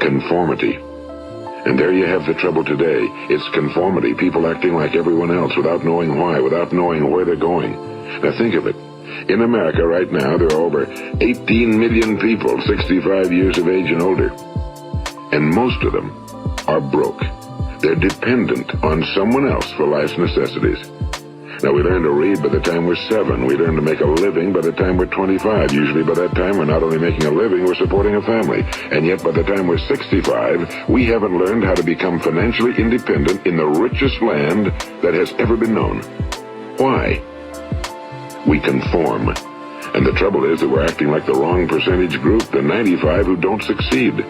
conformity. And there you have the trouble today. It's conformity, people acting like everyone else without knowing why, without knowing where they're going. Now think of it. In America right now, there are over 18 million people 65 years of age and older. And most of them are broke. They're dependent on someone else for life's necessities. Now, we learn to read by the time we're 7. We learn to make a living by the time we're 25. Usually by that time, we're not only making a living, we're supporting a family. And yet by the time we're 65, we haven't learned how to become financially independent in the richest land that has ever been known. Why? We conform. And the trouble is that we're acting like the wrong percentage group, the 95 who don't succeed.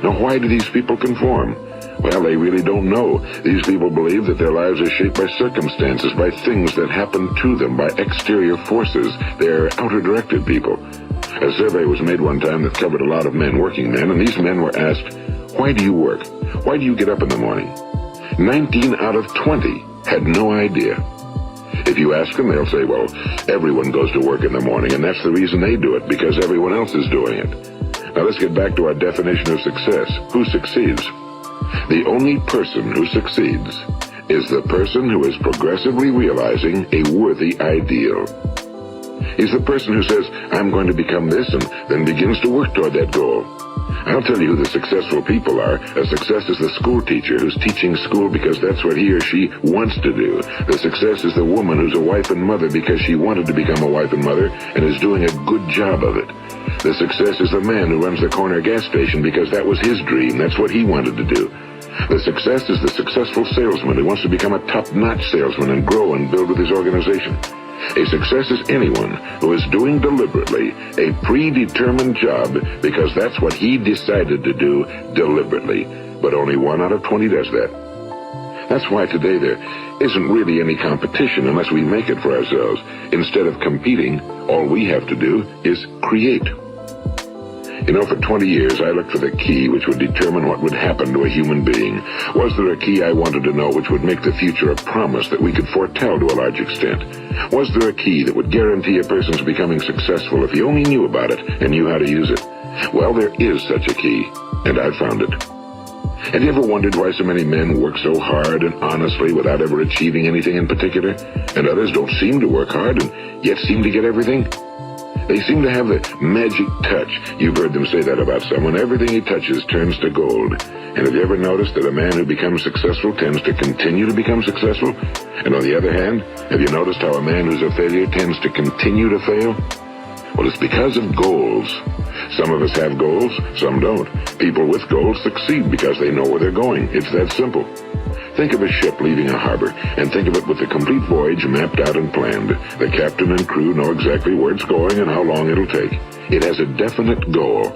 Now, why do these people conform? Well, they really don't know. These people believe that their lives are shaped by circumstances, by things that happen to them, by exterior forces. They're outer-directed people. A survey was made one time that covered a lot of men, working men, and these men were asked, why do you work? Why do you get up in the morning? 19 out of 20 had no idea. If you ask them, they'll say, well, everyone goes to work in the morning, and that's the reason they do it, because everyone else is doing it. Now let's get back to our definition of success. Who succeeds? The only person who succeeds is the person who is progressively realizing a worthy ideal. He's the person who says, I'm going to become this, and then begins to work toward that goal. I'll tell you who the successful people are. A success is the school teacher who's teaching school because that's what he or she wants to do. The success is the woman who's a wife and mother because she wanted to become a wife and mother and is doing a good job of it. The success is the man who runs the corner gas station because that was his dream. That's what he wanted to do. The success is the successful salesman who wants to become a top-notch salesman and grow and build with his organization. A success is anyone who is doing deliberately a predetermined job because that's what he decided to do deliberately. But only 1 out of 20 does that. That's why today there isn't really any competition unless we make it for ourselves. Instead of competing, all we have to do is create. You know, for 20 years, I looked for the key which would determine what would happen to a human being. Was there a key I wanted to know which would make the future a promise that we could foretell to a large extent? Was there a key that would guarantee a person's becoming successful if he only knew about it and knew how to use it? Well, there is such a key, and I found it. Have you ever wondered why so many men work so hard and honestly without ever achieving anything in particular, and others don't seem to work hard and yet seem to get everything? They seem to have the magic touch. You've heard them say that about someone. Everything he touches turns to gold. And have you ever noticed that a man who becomes successful tends to continue to become successful? And on the other hand, have you noticed how a man who's a failure tends to continue to fail? Well, it's because of goals. Some of us have goals, some don't. People with goals succeed because they know where they're going. It's that simple. Think of a ship leaving a harbor, and think of it with the complete voyage mapped out and planned. The captain and crew know exactly where it's going and how long it'll take. It has a definite goal.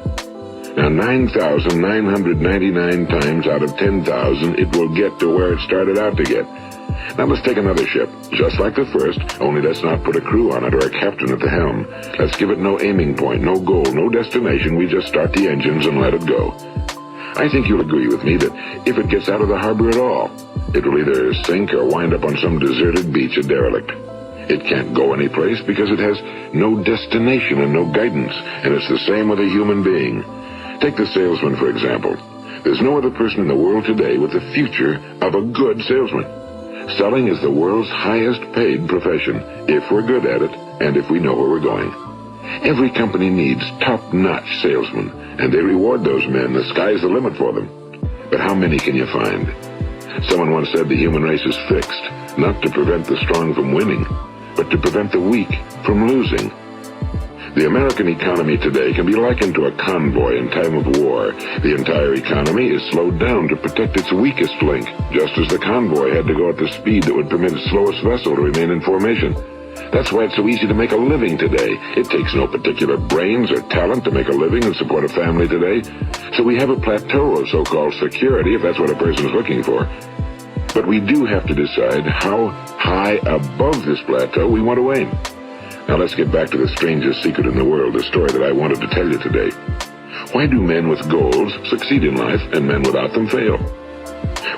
Now, 9,999 times out of 10,000, it will get to where it started out to get. Now let's take another ship, just like the first, only let's not put a crew on it or a captain at the helm. Let's give it no aiming point, no goal, no destination. We just start the engines and let it go. I think you'll agree with me that if it gets out of the harbor at all, it will either sink or wind up on some deserted beach, a derelict. It can't go anyplace because it has no destination and no guidance, and it's the same with a human being. Take the salesman, for example. There's no other person in the world today with the future of a good salesman. Selling is the world's highest paid profession, if we're good at it and if we know where we're going. Every company needs top-notch salesmen, and they reward those men. The sky's the limit for them. But how many can you find? Someone once said the human race is fixed, not to prevent the strong from winning, but to prevent the weak from losing. The American economy today can be likened to a convoy in time of war. The entire economy is slowed down to protect its weakest link, just as the convoy had to go at the speed that would permit its slowest vessel to remain in formation. That's why it's so easy to make a living today. It takes no particular brains or talent to make a living and support a family today. So we have a plateau of so-called security, if that's what a person's looking for. But we do have to decide how high above this plateau we want to aim. Now let's get back to the strangest secret in the world, the story that I wanted to tell you today. Why do men with goals succeed in life and men without them fail?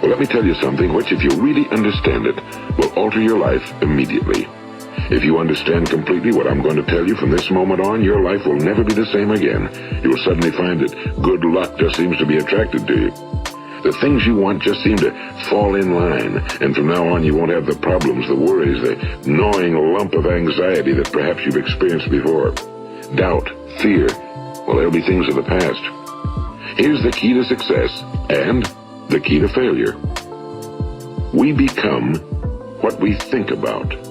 Well, let me tell you something which, if you really understand it, will alter your life immediately. If you understand completely what I'm going to tell you from this moment on, your life will never be the same again. You'll suddenly find that good luck just seems to be attracted to you. The things you want just seem to fall in line, and from now on you won't have the problems, the worries, the gnawing lump of anxiety that perhaps you've experienced before. Doubt, fear, well, they'll be things of the past. Here's the key to success and the key to failure. We become what we think about.